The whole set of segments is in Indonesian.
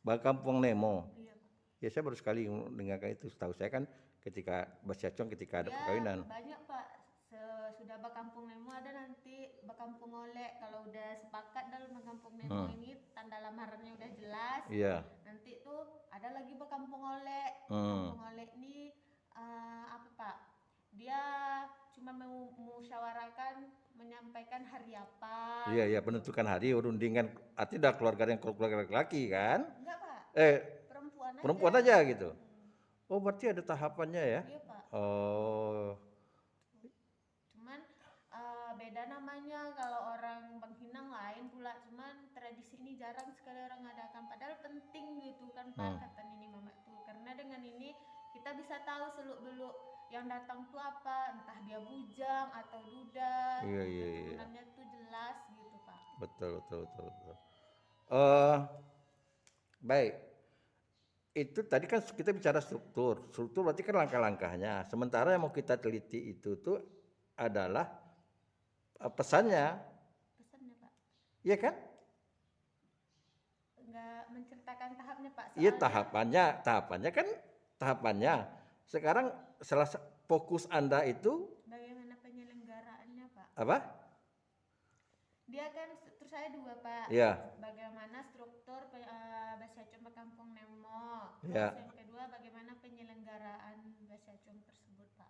Kampung Nemo. Iya, Pak. Ya saya baru sekali mendengarkan itu. Setahu saya kan ketika Basiacong ketika ada Ya, perkawinan. banyak Pak. Sudah Bakampung Nemo ada nanti Bakampung Olek. Kalau udah sepakat dalam Bakampung Nemo Hmm. ini tanda lamarannya udah jelas. Iya. Nanti tuh ada lagi Bakampung Olek. Hmm. Bakampung Olek ini apa Pak? Dia cuma mau musyawarahkan menyampaikan hari apa Iya, iya, gitu. penentukan hari rundingan artinya udah keluarga yang keluarga laki-laki kan? Enggak Pak, Eh, perempuan aja. perempuan aja gitu. Mm-mm. Oh, berarti ada tahapannya ya? Iya Pak. Oh, Cuman beda namanya kalau orang Bangkinang lain pula. Cuman tradisi ini jarang sekali orang adakan. Padahal penting gitu kan Pak hmm. kata Nini Mama tuh. Karena dengan ini kita bisa tahu seluk-beluk yang datang tuh apa, entah dia bujang atau duda, Iya, iya, iya. keturunannya tuh jelas gitu Pak. Betul, betul, betul, betul. Eh, baik. Itu tadi kan kita bicara struktur. Struktur berarti kan langkah-langkahnya. Sementara yang mau kita teliti itu tuh adalah pesannya. Pesannya Pak. Iya kan? Nggak menceritakan tahapnya Pak, Iya soalnya tahapannya kan tahapannya. Sekarang fokus Anda itu bagaimana penyelenggaraannya Pak. apa? Dia kan terus saya dua Pak. Iya, Bagaimana struktur Basiacom Kampung Nemo. Terus ya. yang kedua bagaimana penyelenggaraan Basiacom tersebut Pak.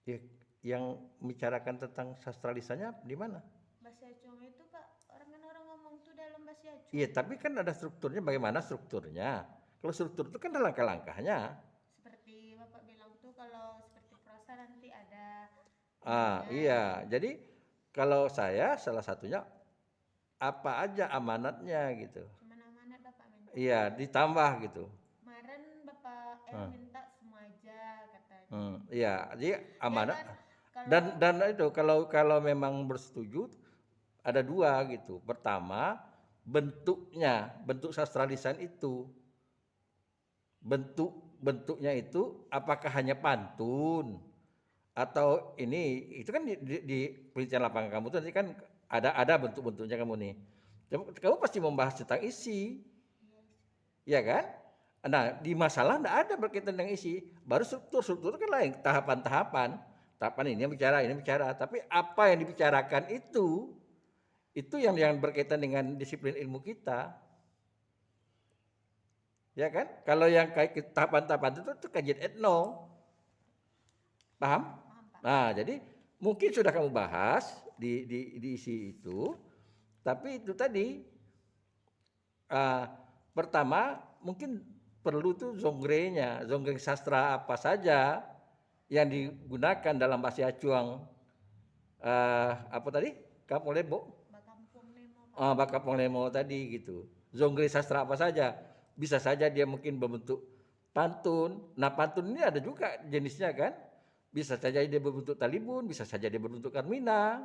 Ya, yang membicarakan tentang sastra lisannya di mana? Basiacom itu Pak, orang ngomong tuh dalam Basiacom. Iya, tapi kan ada strukturnya. Bagaimana strukturnya? Kalau struktur itu kan ada langkah-langkahnya. Seperti Bapak bilang tuh kalau seperti prosa nanti ada Iya. ininya. Jadi kalau saya salah satunya apa aja amanatnya gitu. Cuman amanat Bapak minta. Iya, ditambah gitu. Kemarin Bapak Hmm. minta semua aja katanya. Iya, jadi Ya amanat kan kalau dan itu kalau memang bersetuju ada dua gitu. Pertama, bentuk sastra lisan itu. Bentuknya itu apakah hanya pantun atau ini itu kan di penelitian lapangan kamu tuh nanti kan ada bentuk-bentuknya kamu nih. Kamu pasti membahas tentang isi, ya kan? Nah, di masalah enggak ada berkaitan dengan isi. Baru struktur kan lain, tahapan-tahapan. Tahapan ini bicara, tapi apa yang dibicarakan itu yang berkaitan dengan disiplin ilmu kita. Ya kan? Kalau yang kayak tahapan-tahapan itu kajian etno. Paham? paham Pak. Nah, jadi mungkin sudah kamu bahas di isi itu, tapi itu tadi pertama mungkin perlu tuh zongrenya, zonggre sastra apa saja yang digunakan dalam bahasa Acuang. Apa tadi? Kamu Lebo? Bakampung Nemo Pak. Bakapong Lemo tadi gitu. Zonggre sastra apa saja? Bisa saja dia mungkin berbentuk pantun. Nah, pantun ini ada juga jenisnya kan? Bisa saja dia berbentuk talibun, bisa saja dia berbentuk karmina.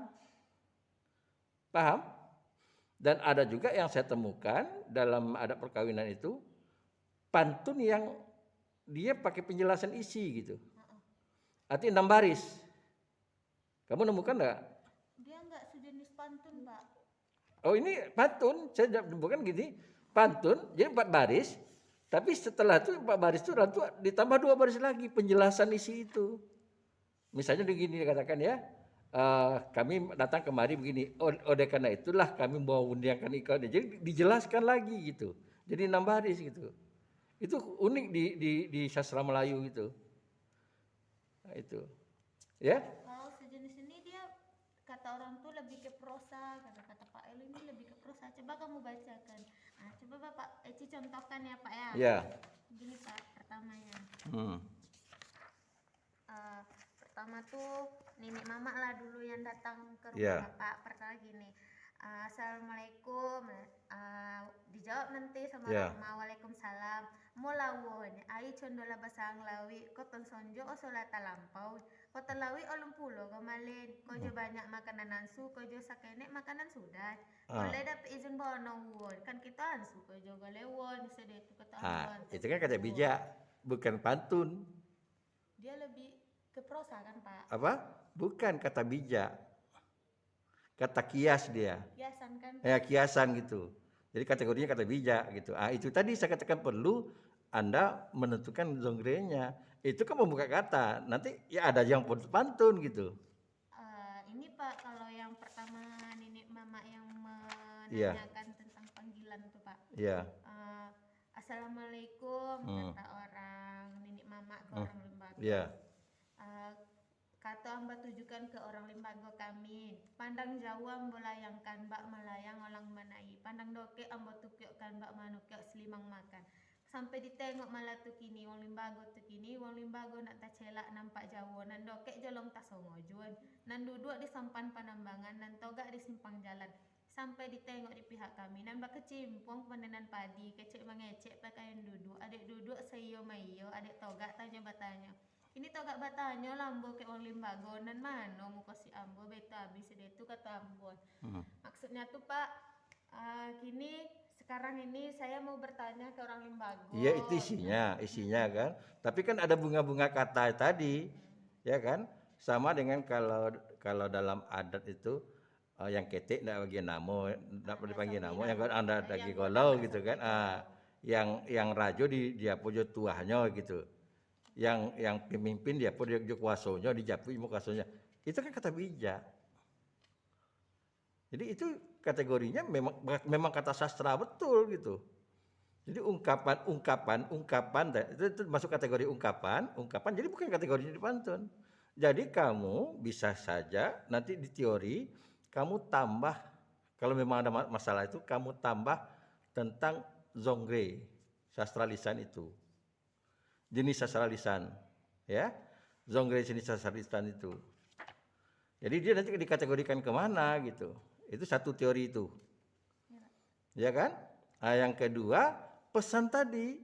Paham? Dan ada juga yang saya temukan dalam adat perkawinan itu pantun yang dia pakai penjelasan isi gitu. Artinya 6 baris. Kamu nemukan enggak? Dia nggak sejenis pantun Pak. Oh, ini pantun, saya bukan gini. Pantun jadi 4 baris, tapi setelah itu 4 baris itu ditambah 2 baris lagi penjelasan isi itu. Misalnya begini dikatakan ya, kami datang kemari begini, oleh karena itulah kami mau undiangkan ikau. Jadi dijelaskan lagi gitu. Jadi 6 baris gitu. Itu unik di sastra Melayu gitu. Nah, itu. Ya? Kalau sejenis ini dia kata orang tuh lebih ke prosa, kata Pak El ini lebih ke prosa. Coba kamu bacakan. Nah, coba Bapak Eci contohkan ya Pak ya. Ya. Gini Pak, pertamanya. Hmm. Pertama tuh nenek mama lah dulu yang datang ke rumah Ya. Bapak. Pertama gini. Assalamualaikum. Dijawab nanti sama Ya. orang rumah. Waalaikumsalam. Mulawon. Ai condola basang lawi. Koton sonjo o solata lampau. Koton lawi olong pulo gomalin. Kojo banyak makanan ansu. Kojo sakenek makanan sudah. Boleh dapat izin bawa nawon. Kan kita ansu. Kojo galewon. Sedih itu ketahuan. Itu kan kata bijak, bukan pantun. Dia lebih ke prosa kan Pak? Apa? Bukan kata bijak. Kata kias dia. Kiasan kan? Ya, kiasan gitu. Jadi kategorinya kata bijak gitu. Itu tadi saya katakan perlu Anda menentukan zongrenya. Itu kan membuka kata. Nanti ya ada yang pantun gitu. Ini Pak, kalau yang pertama nenek mama yang Iya, menanyakan tentang panggilan tuh Pak. iya. Assalamualaikum Hmm, kata orang nenek mama ke hmm, orang lembaga. iya, Eh, Kata amba tujukan ke orang lembaga kami. Pandang jauh ambo layangkan bak melayang orang manai. Pandang doke ambo tukyokkan bak manukyok selimang makan. Sampai ditengok malah tu kini wong limbago nak tak celak nampak jauh nan dokek jolong tak songo juan nan duduk di sampan panambangan nan togak di simpang jalan sampai ditengok di pihak kami nan bak kecimpung panenan padi kecek mengecek pakaian duduk duduk sayo mayo adik togak tanya batanya ini togak batanya lambo ke wong limbago nan mano muka si ambo beta habis itu kata ambo hmm. maksudnya tuh Pak kini sekarang ini saya mau bertanya ke orang limbago. Iya itu isinya kan. Tapi kan ada bunga-bunga kata tadi, ya kan? Sama dengan kalau dalam adat itu yang ketik ndak bagi namo, ndak dipanggil namo, yang anda lagi golau gitu kan. Yang rajo dia pujo tuahnya gitu. Yang pemimpin dia pujo kuasonya dijapui mau kuasonya. Itu kan kata bijak. Jadi itu kategorinya memang kata sastra betul gitu. Jadi ungkapan itu masuk kategori ungkapan, jadi bukan kategorinya di pantun. Jadi kamu bisa saja nanti di teori kamu tambah kalau memang ada masalah itu kamu tambah tentang zongre, sastra lisan itu. Jenis sastra lisan, ya. Zongre jenis sastra lisan itu. Jadi dia nanti dikategorikan kemana gitu. Itu satu teori itu. Ya kan? Yang kedua, pesan tadi.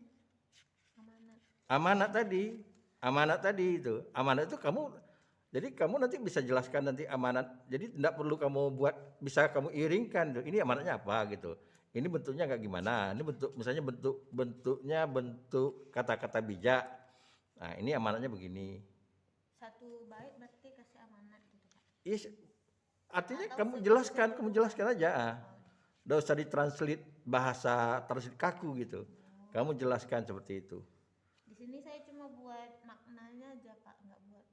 Amanat tadi itu. Amanat itu jadi kamu nanti bisa jelaskan nanti amanat. Jadi tidak perlu kamu buat, bisa kamu iringkan. Ini amanatnya apa gitu. Ini bentuknya kayak gimana. Ini misalnya bentuknya bentuk kata-kata bijak. Nah ini amanatnya begini. Satu bait berarti kasih amanat gitu Pak. Yes, artinya Atau kamu jelaskan aja. Nggak usah ditranslate bahasa translate kaku gitu. Kamu jelaskan seperti itu. Di sini saya cuma buat maknanya aja Pak, nggak buat.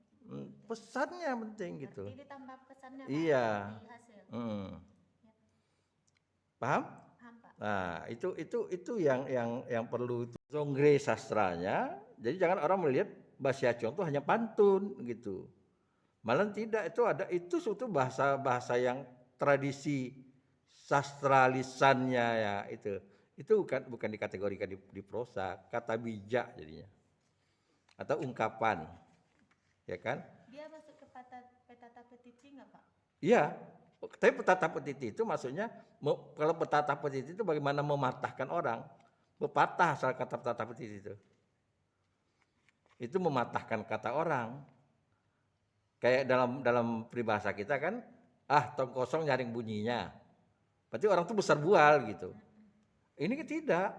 Pesannya penting gitu. Berarti ditambah pesannya Pak. Iya. Di hasil. Ya. Paham? Paham Pak. Nah, itu yang perlu itu. Zongre sastranya. Jadi jangan orang melihat Basiacong itu hanya pantun gitu. Malah tidak, itu suatu bahasa yang tradisi sastra lisannya ya itu bukan dikategorikan di prosa, kata bijak jadinya atau ungkapan, ya kan? Dia masuk ke petata petiti nggak Pak? Iya, tapi petata petiti itu maksudnya kalau petata petiti itu bagaimana mematahkan orang, pepatah asal kata petata petiti itu mematahkan kata orang. Kayak dalam peribahasa kita kan, tong kosong nyaring bunyinya. Berarti orang tuh besar bual gitu. Ini kan tidak.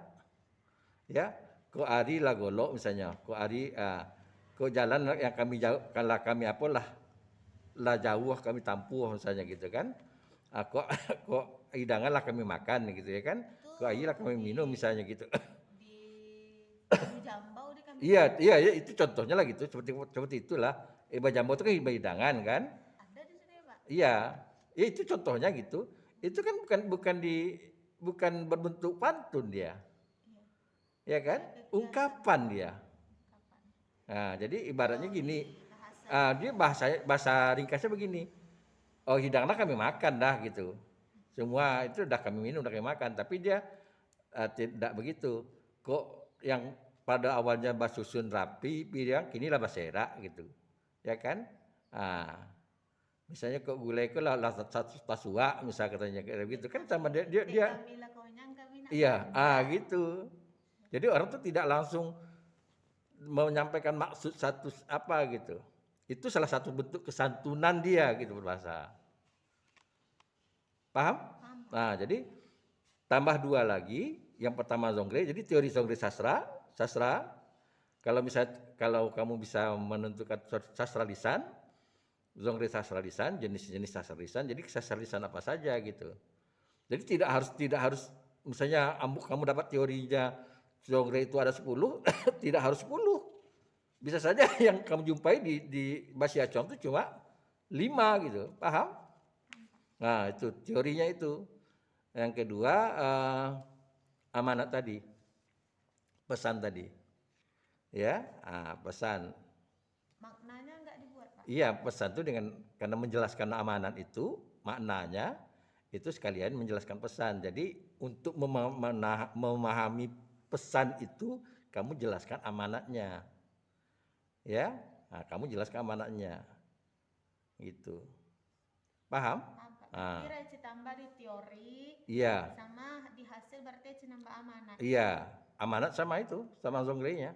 Ya, ko ari lah golok misalnya, ko ari ko jalan yang kami jauh, kalau kami apalah lah jauh kami tampuh misalnya gitu kan. Kok hidangan lah kami makan gitu ya kan. Ko ayi lah kami minum misalnya gitu. Di Jambau di kami. Iya, itu contohnya lah gitu, seperti itulah. Iba jambo itu kan iba hidangan kan? Ada di sini Pak. Iya, ya itu contohnya gitu. Itu kan bukan berbentuk pantun dia, ya kan? Ungkapan dia. Nah, jadi ibaratnya gini, dia bahasa ringkasnya begini. Oh hidangannya kami makan dah gitu. Semua itu udah kami minum, udah kami makan. Tapi dia tidak begitu. Kok yang pada awalnya basusun rapi, bilang kini lah basera gitu. Ya kan? Misalnya kok gulai itu lah satu tasua misalnya katanya kayak gitu kan sama dia iya gitu. Jadi orang tuh tidak langsung menyampaikan maksud satu apa gitu. Itu salah satu bentuk kesantunan dia gitu berbahasa. Paham? Nah, jadi tambah dua lagi. Yang pertama zongre, jadi teori zongre sastra. Kalau kamu bisa menentukan sastra lisan, zongre sastra lisan, jenis-jenis sastra lisan. Jadi sastra lisan apa saja gitu. Jadi tidak harus misalnya kamu dapat teorinya Zongre itu ada 10, tidak harus 10. Bisa saja yang kamu jumpai di Basiacong itu cuma 5 gitu, paham? Nah itu teorinya itu. Yang kedua amanat tadi, pesan tadi, ya, pesan. Maknanya nggak dibuat, Pak. Iya, pesan itu karena menjelaskan amanat itu maknanya itu sekalian menjelaskan pesan. Jadi untuk memahami pesan itu kamu jelaskan amanatnya, ya. Nah, kamu jelaskan amanatnya, gitu. Paham? Paham, Pak. Nah, Berarti Reci tambah di teori iya, sama di hasil berarti Reci nambah amanat. iya. Amanat sama itu, sama zongrenya.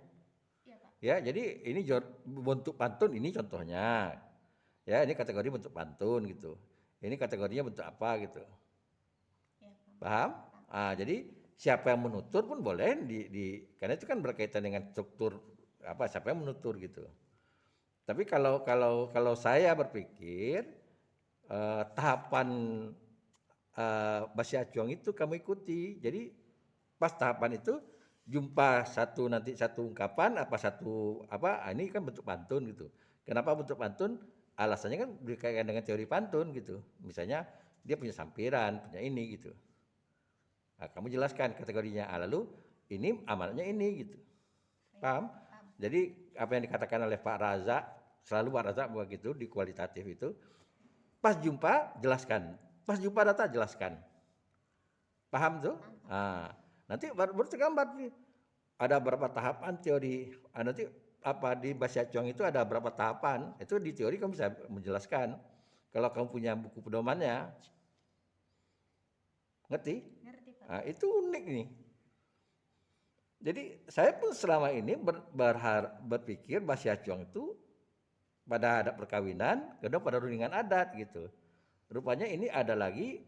Iya, Pak. Ya, jadi ini bentuk pantun ini contohnya. Ya, ini kategori bentuk pantun gitu. Ini kategorinya bentuk apa gitu. Iya, Pak. Paham? Jadi siapa yang menutur pun boleh karena itu kan berkaitan dengan struktur apa siapa yang menutur gitu. Tapi kalau saya berpikir tahapan Basi Acuang itu kamu ikuti. Jadi pas tahapan itu jumpa nanti satu ungkapan ini kan bentuk pantun gitu. Kenapa bentuk pantun? Alasannya kan berkaitan dengan teori pantun gitu. Misalnya dia punya sampiran, punya ini gitu. Nah, kamu jelaskan kategorinya. Lalu ini amanatnya ini gitu. Paham? Jadi apa yang dikatakan oleh Pak Razak, selalu Pak Razak begitu di kualitatif itu, pas jumpa jelaskan, pas jumpa data jelaskan. Paham tuh? Nah, nanti baru tergambar nih. Ada berapa tahapan teori? Nanti di Basi Acuang itu ada berapa tahapan? Itu di teori kamu bisa menjelaskan. Kalau kamu punya buku pedomannya, ngerti? Ngerti, Pak. Nah, itu unik nih. Jadi saya pun selama ini berpikir Basi Acuang itu pada adat perkawinan, kedua pada rundingan adat gitu. Rupanya ini ada lagi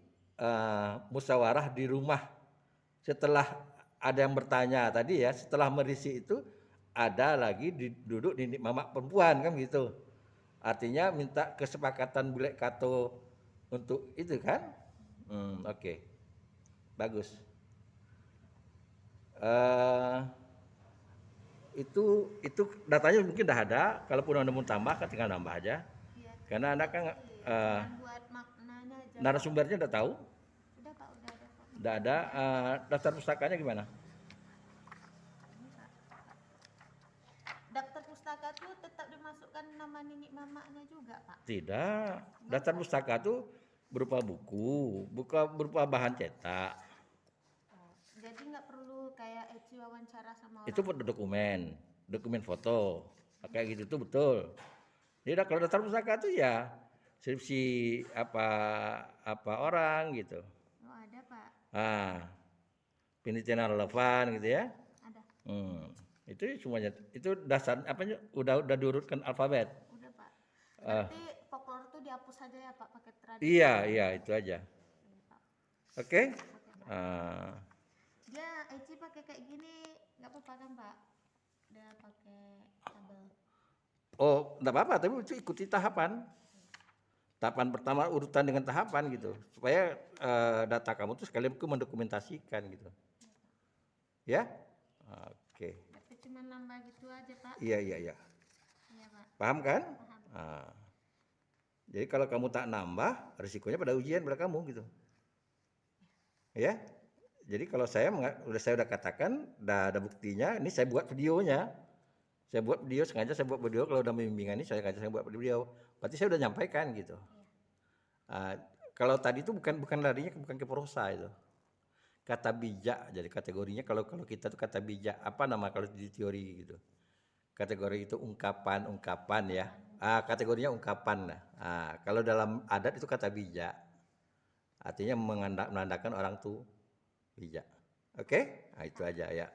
musyawarah di rumah. Setelah ada yang bertanya tadi ya, setelah merisi itu ada lagi duduk di mamak perempuan kan gitu. Artinya minta kesepakatan bule kato untuk itu kan? Oke. Bagus. Itu datanya mungkin udah ada. Kalaupun anda mau tambah kan tinggal nambah aja. Iya. Karena anda kan Cuman buat maknanya aja. narasumbernya udah tahu. Udah, Pak, udah ada, Pak. Udah ada. Daftar pustakanya gimana? Ini, Pak. Daftar pustaka tuh tetap dimasukkan nama nenek mamaknya juga, Pak. Tidak. Daftar pustaka tuh berupa buku, berupa bahan cetak. Jadi nggak perlu kayak Eci wawancara sama orang. Itu dokumen foto. Kayak gitu tuh betul. Jadi kalau daftar pustaka tuh ya skripsi apa orang gitu. Oh, ada, Pak. Penelitian relevan gitu ya. Ada. Itu semuanya. Itu dasar udah diurutkan alfabet. Udah, Pak. Berarti folklore tuh dihapus aja ya, Pak, pakai tradisi. Iya, itu aja. Oke. Dia Eci pakai kayak gini nggak apa-apa kan, Pak? Dia pakai tabel. Oh, enggak apa-apa, tapi itu ikuti tahapan. Tahapan pertama urutan dengan tahapan gitu. Supaya data kamu tuh sekalian mendokumentasikan gitu. Ya? Oke. Berarti cuma nambah gitu aja, Pak. Iya. Iya, Pak. Paham kan? Paham. Jadi kalau kamu tak nambah, risikonya pada ujian pada kamu gitu. Ya? Jadi kalau saya udah katakan, udah ada buktinya, ini saya buat videonya. Sengaja saya buat video kalau udah membimbingan ini saya buat video. Berarti saya udah nyampaikan gitu. Kalau tadi itu bukan larinya bukan ke prosa itu. Kata bijak, jadi kategorinya kalau kita tuh kata bijak, apa nama kalau di teori gitu. Kategori itu ungkapan ya. Kategorinya ungkapan. Kalau dalam adat itu kata bijak. Artinya menandakan orang tuh bijak. Oke? Itu aja ya.